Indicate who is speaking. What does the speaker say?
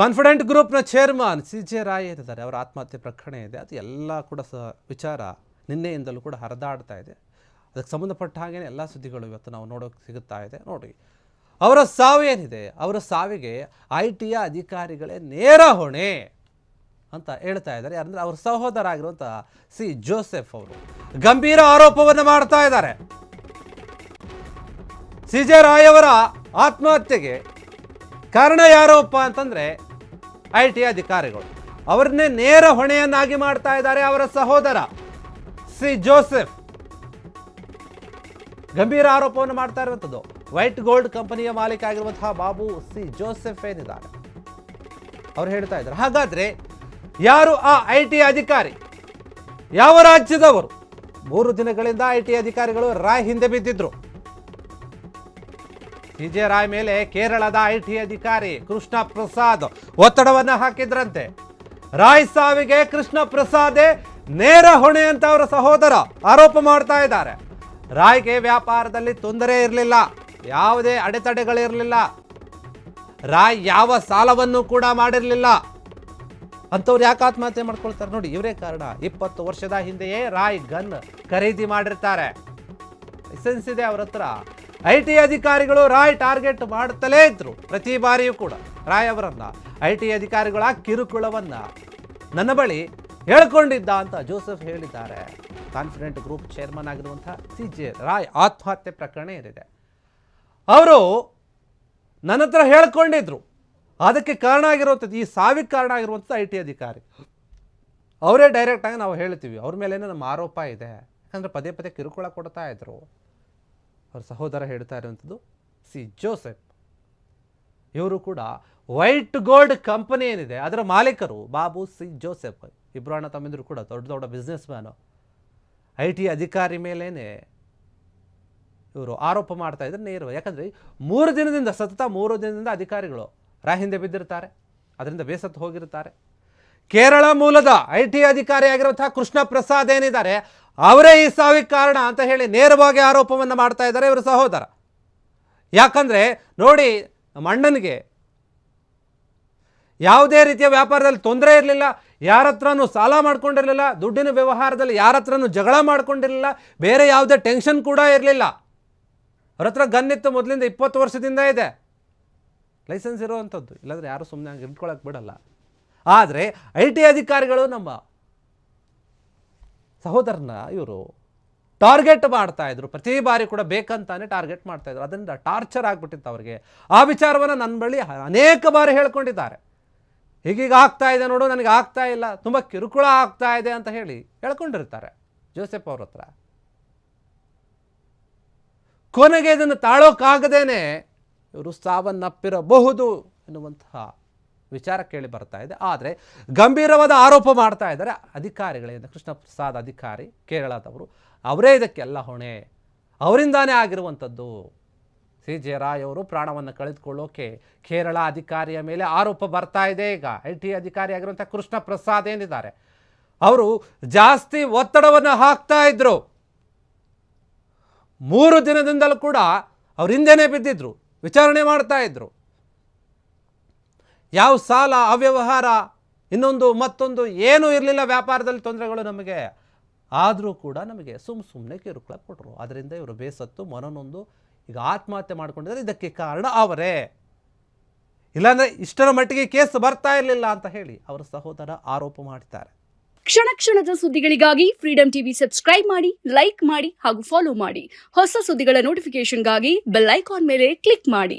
Speaker 1: Confident ಗ್ರೂಪ್ನ chairman CJ Roy ಇದ್ದಾರೆ. ಅವರ ಆತ್ಮಹತ್ಯೆ ಪ್ರಕರಣ ಇದೆ. ಅದು ಎಲ್ಲ ಕೂಡ ವಿಚಾರ ನಿನ್ನೆಯಿಂದಲೂ ಕೂಡ ಹರಿದಾಡ್ತಾ ಇದೆ. ಅದಕ್ಕೆ ಸಂಬಂಧಪಟ್ಟ ಹಾಗೆ ಎಲ್ಲ ಸುದ್ದಿಗಳು ಇವತ್ತು ನಾವು ನೋಡೋಕೆ ಸಿಗುತ್ತಾ ಇದೆ. ನೋಡಿ, ಅವರ ಸಾವು ಏನಿದೆ, ಅವರ ಸಾವಿಗೆ ITಯ ಅಧಿಕಾರಿಗಳೇ ನೇರ ಹೊಣೆ ಅಂತ ಹೇಳ್ತಾ ಇದ್ದಾರೆ. ಯಾರಂದ್ರೆ ಅವ್ರ ಸಹೋದರ ಆಗಿರುವಂಥ ಜೋಸೆಫ್ ಅವರು ಗಂಭೀರ ಆರೋಪವನ್ನು ಮಾಡ್ತಾ ಇದ್ದಾರೆ. CJ ರಾಯ್ ಅವರ ಆತ್ಮಹತ್ಯೆಗೆ ಕಾರಣ ಯಾರಪ್ಪ ಅಂತಂದ್ರೆ IT ಅಧಿಕಾರಿಗಳು. ಅವರನ್ನೇ ನೇರ ಹೊಣೆಯನ್ನಾಗಿ ಮಾಡ್ತಾ ಇದ್ದಾರೆ ಅವರ ಸಹೋದರ ಜೋಸೆಫ್. ಗಂಭೀರ ಆರೋಪವನ್ನು ಮಾಡ್ತಾ ಇರುವಂಥದ್ದು ವೈಟ್ ಗೋಲ್ಡ್ ಕಂಪನಿಯ ಮಾಲೀಕ ಆಗಿರುವಂತಹ ಬಾಬು ಜೋಸೆಫ್ ಏನಿದ್ದಾರೆ, ಅವ್ರು ಹೇಳ್ತಾ ಇದ್ದಾರೆ. ಹಾಗಾದ್ರೆ ಯಾರು ಆ IT ಅಧಿಕಾರಿ, ಯಾವ ರಾಜ್ಯದವರು? 3 ದಿನಗಳಿಂದ IT ಅಧಿಕಾರಿಗಳು ರಾಯ್ ಹಿಂದೆ ಬಿದ್ದಿದ್ರು. CJ ರಾಯ್ ಮೇಲೆ ಕೇರಳದ IT ಅಧಿಕಾರಿ ಕೃಷ್ಣ ಪ್ರಸಾದ್ ಒತ್ತಡವನ್ನ ಹಾಕಿದ್ರಂತೆ. ರಾಯ್ ಸಾವಿಗೆ ಕೃಷ್ಣ ಪ್ರಸಾದೇ ನೇರ ಹೊಣೆ ಅಂತ ಅವರ ಸಹೋದರ ಆರೋಪ ಮಾಡ್ತಾ ಇದ್ದಾರೆ. ರಾಯ್ಗೆ ವ್ಯಾಪಾರದಲ್ಲಿ ತೊಂದರೆ ಇರಲಿಲ್ಲ, ಯಾವುದೇ ಅಡೆತಡೆಗಳಿರಲಿಲ್ಲ, ರಾಯ್ ಯಾವ ಸಾಲವನ್ನು ಕೂಡ ಮಾಡಿರಲಿಲ್ಲ. ಅಂಥವ್ರು ಯಾಕೆ ಆತ್ಮಹತ್ಯೆ ಮಾಡ್ಕೊಳ್ತಾರೆ? ನೋಡಿ, ಇವರೇ ಕಾರಣ. 20 ವರ್ಷದ ಹಿಂದೆಯೇ ರಾಯ್ ಗನ್ ಖರೀದಿ ಮಾಡಿರ್ತಾರೆ. ಲೈಸೆನ್ಸ್ ಇದೆ ಅವ್ರ ಹತ್ರ. IT ಅಧಿಕಾರಿಗಳು ರಾಯ್ ಟಾರ್ಗೆಟ್ ಮಾಡ್ತಲೇ ಇದ್ರು ಪ್ರತಿ ಬಾರಿಯೂ ಕೂಡ. ರಾಯ್ ಅವರನ್ನ IT ಅಧಿಕಾರಿಗಳ ಕಿರುಕುಳವನ್ನ ನನ್ನ ಬಳಿ ಹೇಳ್ಕೊಂಡಿದ್ದ ಅಂತ ಜೋಸೆಫ್ ಹೇಳಿದ್ದಾರೆ. ಕಾನ್ಫಿಡೆಂಟ್ ಗ್ರೂಪ್ ಚೇರ್ಮನ್ ಆಗಿರುವಂತಹ CJ ರಾಯ್ ಆತ್ಮಹತ್ಯೆ ಪ್ರಕರಣ ಏನಿದೆ, ಅವರು ನನ್ನ ಹತ್ರ ಹೇಳ್ಕೊಂಡಿದ್ರು. ಅದಕ್ಕೆ ಕಾರಣ ಆಗಿರುವಂಥದ್ದು, ಈ ಸಾವಿಗೆ ಕಾರಣ ಆಗಿರುವಂಥದ್ದು IT ಅಧಿಕಾರಿ ಅವರೇ ಡೈರೆಕ್ಟಾಗಿ ನಾವು ಹೇಳ್ತೀವಿ. ಅವ್ರ ಮೇಲೇನೆ ನಮ್ಮ ಆರೋಪ ಇದೆ. ಯಾಕಂದರೆ ಪದೇ ಪದೇ ಕಿರುಕುಳ ಕೊಡ್ತಾ ಇದ್ರು. ಅವ್ರ ಸಹೋದರ ಹೇಳ್ತಾ ಇರುವಂಥದ್ದು ಜೋಸೆಫ್. ಇವರು ಕೂಡ ವೈಟ್ ಗೋಲ್ಡ್ ಕಂಪನಿ ಏನಿದೆ ಅದರ ಮಾಲೀಕರು ಬಾಬು ಜೋಸೆಫ್. ಇಬ್ಬರು ಅಣ್ಣ ತಮ್ಮಿದ್ರು ಕೂಡ ದೊಡ್ಡ ದೊಡ್ಡ ಬಿಸ್ನೆಸ್ ಮ್ಯಾನು. IT ಅಧಿಕಾರಿ ಮೇಲೇನೆ ಇವರು ಆರೋಪ ಮಾಡ್ತಾ ಇದ್ದಾರೆ ನೇರವಾಗಿ. ಯಾಕಂದರೆ 3 ದಿನದಿಂದ ಸತತ 3 ದಿನದಿಂದ ಅಧಿಕಾರಿಗಳು ರಾಯ್ ಹಿಂದೆ ಬಿದ್ದಿರ್ತಾರೆ. ಅದರಿಂದ ಬೇಸತ್ತು ಹೋಗಿರ್ತಾರೆ. ಕೇರಳ ಮೂಲದ IT ಅಧಿಕಾರಿ ಆಗಿರುವಂತಹ ಕೃಷ್ಣ ಪ್ರಸಾದ್ ಏನಿದ್ದಾರೆ, ಅವರೇ ಈ ಸಾವಿಗೆ ಕಾರಣ ಅಂತ ಹೇಳಿ ನೇರವಾಗಿ ಆರೋಪವನ್ನು ಮಾಡ್ತಾ ಇದ್ದಾರೆ ಇವರ ಸಹೋದರ. ಯಾಕಂದರೆ ನೋಡಿ, ನಮ್ಮ ಅಣ್ಣನಿಗೆ ಯಾವುದೇ ರೀತಿಯ ವ್ಯಾಪಾರದಲ್ಲಿ ತೊಂದರೆ ಇರಲಿಲ್ಲ, ಯಾರ ಹತ್ರನೂ ಸಾಲ ಮಾಡ್ಕೊಂಡಿರಲಿಲ್ಲ, ದುಡ್ಡಿನ ವ್ಯವಹಾರದಲ್ಲಿ ಯಾರ ಹತ್ರನೂ ಜಗಳ ಮಾಡ್ಕೊಂಡಿರಲಿಲ್ಲ, ಬೇರೆ ಯಾವುದೇ ಟೆನ್ಷನ್ ಕೂಡ ಇರಲಿಲ್ಲ. ಅವ್ರ ಹತ್ರ ಗನ್ನಿತ್ತು, ಮೊದಲಿಂದ 20 ವರ್ಷದಿಂದ ಇದೆ, ಲೈಸೆನ್ಸ್ ಇರುವಂಥದ್ದು. ಇಲ್ಲಾಂದರೆ ಯಾರು ಸುಮ್ಮನೆ ಇಟ್ಕೊಳಕ್ಕೆ ಬಿಡಲ್ಲ. ಆದರೆ IT ಅಧಿಕಾರಿಗಳು ನಮ್ಮ ಸಹೋದರನ ಇವರು ಟಾರ್ಗೆಟ್ ಮಾಡ್ತಾ ಇದ್ರು. ಪ್ರತಿ ಬಾರಿ ಕೂಡ ಬೇಕಂತಾನೆ ಟಾರ್ಗೆಟ್ ಮಾಡ್ತಾ ಇದ್ರು. ಅದರಿಂದ ಟಾರ್ಚರ್ ಆಗಿಬಿಟ್ಟಿತ್ತು ಅವರಿಗೆ. ಆ ವಿಚಾರವನ್ನು ನನ್ನ ಬಳಿ ಅನೇಕ ಬಾರಿ ಹೇಳ್ಕೊಂಡಿದ್ದಾರೆ. ಹೀಗೀಗ ಆಗ್ತಾ ಇದೆ ನೋಡು, ನನಗೆ ಆಗ್ತಾ ಇಲ್ಲ, ತುಂಬ ಕಿರುಕುಳ ಆಗ್ತಾ ಇದೆ ಅಂತ ಹೇಳಿ ಹೇಳ್ಕೊಂಡಿರ್ತಾರೆ ಜೋಸೆಫ್ ಅವ್ರ ಹತ್ರ. ಕೊನೆಗೆ ಇದನ್ನು ತಾಳೋಕ್ಕಾಗದೇನೆ ಇವರು ಸಾವನ್ನಪ್ಪಿರಬಹುದು ಎನ್ನುವಂತಹ ವಿಚಾರ ಕೇಳಿ ಬರ್ತಾ ಇದೆ. ಆದರೆ ಗಂಭೀರವಾದ ಆರೋಪ ಮಾಡ್ತಾ ಇದ್ದಾರೆ ಅಧಿಕಾರಿಗಳಿಂದ. ಕೃಷ್ಣ ಪ್ರಸಾದ್ ಅಧಿಕಾರಿ ಕೇರಳದವರು, ಅವರೇ ಇದಕ್ಕೆಲ್ಲ ಹೊಣೆ, ಅವರಿಂದಾನೇ ಆಗಿರುವಂಥದ್ದು. CJ ರಾಯ್ ಅವರು ಪ್ರಾಣವನ್ನು ಕಳೆದುಕೊಳ್ಳೋಕೆ ಕೇರಳ ಅಧಿಕಾರಿಯ ಮೇಲೆ ಆರೋಪ ಬರ್ತಾ ಇದೆ. ಈಗ IT ಅಧಿಕಾರಿ ಆಗಿರುವಂಥ ಕೃಷ್ಣ ಪ್ರಸಾದ್ ಏನಿದ್ದಾರೆ, ಅವರು ಜಾಸ್ತಿ ಒತ್ತಡವನ್ನು ಹಾಕ್ತಾ ಇದ್ರು. 3 ದಿನದಿಂದಲೂ ಕೂಡ ಅವ್ರ ಹಿಂದೆನೇ ಬಿದ್ದಿದ್ರು, ವಿಚಾರಣೆ ಮಾಡ್ತಾ ಇದ್ರು. ಯಾವ ಸಾಲ, ಅವ್ಯವಹಾರ, ಇನ್ನೊಂದು ಮತ್ತೊಂದು ಏನೂ ಇರಲಿಲ್ಲ, ವ್ಯಾಪಾರದಲ್ಲಿ ತೊಂದರೆಗಳು ನಮಗೆ. ಆದರೂ ಕೂಡ ನಮಗೆ ಸುಮ್ಮನೆ ಕಿರುಕುಳ ಕೊಟ್ಟರು. ಅದರಿಂದ ಇವರು ಬೇಸತ್ತು ಮನನೊಂದು ಈಗ ಆತ್ಮಹತ್ಯೆ ಮಾಡ್ಕೊಂಡಿದ್ದಾರೆ. ಇದಕ್ಕೆ ಕಾರಣ ಅವರೇ, ಇಲ್ಲಾಂದರೆ ಇಷ್ಟರ ಮಟ್ಟಿಗೆ ಕೇಸ್ ಬರ್ತಾ ಇರಲಿಲ್ಲ ಅಂತ ಹೇಳಿ ಅವರ ಸಹೋದರ ಆರೋಪ ಮಾಡ್ತಾರೆ.
Speaker 2: ಕ್ಷಣ ಕ್ಷಣದ ಸುದ್ದಿಗಳಿಗಾಗಿ ಫ್ರೀಡಂ ಟಿವಿ ಸಬ್ಸ್ಕ್ರೈಬ್ ಮಾಡಿ, ಲೈಕ್ ಮಾಡಿ ಹಾಗೂ ಫಾಲೋ ಮಾಡಿ. ಹೊಸ ಸುದ್ದಿಗಳ ನೋಟಿಫಿಕೇಶನ್ಗಾಗಿ ಬೆಲ್ ಐಕಾನ್ ಮೇಲೆ ಕ್ಲಿಕ್ ಮಾಡಿ.